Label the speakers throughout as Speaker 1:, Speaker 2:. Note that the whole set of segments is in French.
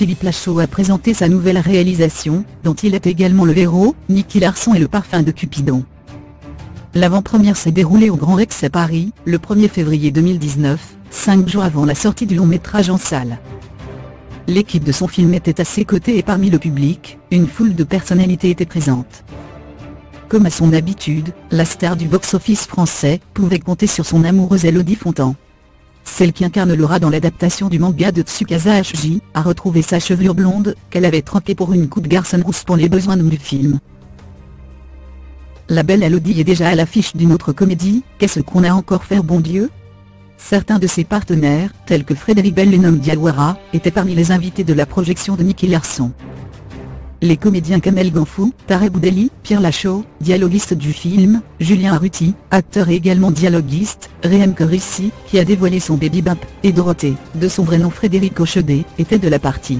Speaker 1: Philippe Lachaud a présenté sa nouvelle réalisation, dont il est également le héros, Nicky Larson et le parfum de Cupidon. L'avant-première s'est déroulée au Grand Rex à Paris, le 1er février 2019, 5 jours avant la sortie du long-métrage en salle. L'équipe de son film était à ses côtés et parmi le public, une foule de personnalités était présente. Comme à son habitude, la star du box-office français pouvait compter sur son amoureuse Élodie Fontan. Celle qui incarne Laura dans l'adaptation du manga de Tsukasa Hg, a retrouvé sa chevelure blonde, qu'elle avait trempée pour une coupe garçon rousse pour les besoins du film. La belle Élodie est déjà à l'affiche d'une autre comédie, Qu'est-ce qu'on a encore fait bon Dieu ? Certains de ses partenaires, tels que Frédéric Bell et Nom Diawara, étaient parmi les invités de la projection de Nicky Larson. Les comédiens Kamel Ganfou, Tarek Boudeli, Pierre Lachaud, dialoguiste du film, Julien Arruti, acteur et également dialoguiste, Réhem Corissi, qui a dévoilé son baby bump, et Dorothée, de son vrai nom Frédéric Ochedé, étaient de la partie.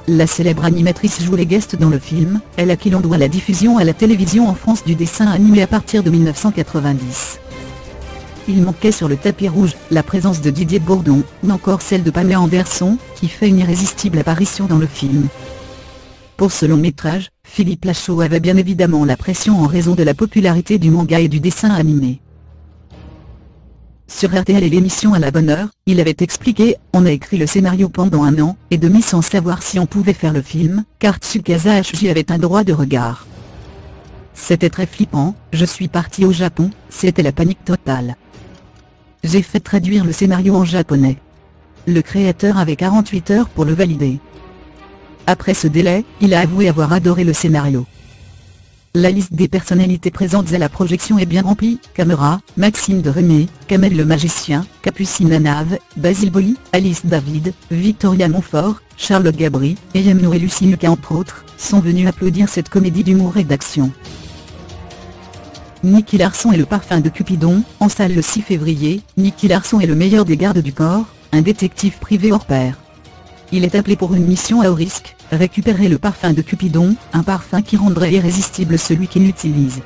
Speaker 1: La célèbre animatrice joue les guests dans le film, elle à qui l'on doit la diffusion à la télévision en France du dessin animé à partir de 1990. Il manquait sur le tapis rouge, la présence de Didier Bourdon, ou encore celle de Pamela Anderson, qui fait une irrésistible apparition dans le film. Pour ce long métrage, Philippe Lachaud avait bien évidemment la pression en raison de la popularité du manga et du dessin animé. Sur RTL et l'émission À la bonne heure, il avait expliqué « On a écrit le scénario pendant 1 an et demi sans savoir si on pouvait faire le film, car Tsukasa Hg avait un droit de regard. C'était très flippant, je suis parti au Japon, c'était la panique totale. J'ai fait traduire le scénario en japonais. Le créateur avait 48 heures pour le valider. Après ce délai, il a avoué avoir adoré le scénario. La liste des personnalités présentes à la projection est bien remplie, Camera, Maxime de Rémé, Kamel le magicien, Capucine Anave, Basile Boli, Alice David, Victoria Montfort, Charles Gabri, et Yemno et Lucie Lucas entre autres, sont venus applaudir cette comédie d'humour et d'action. Nicky Larson et le parfum de Cupidon, en salle le 6 février, Nicky Larson est le meilleur des gardes du corps, un détective privé hors pair. Il est appelé pour une mission à haut risque, récupérer le parfum de Cupidon, un parfum qui rendrait irrésistible celui qui l'utilise.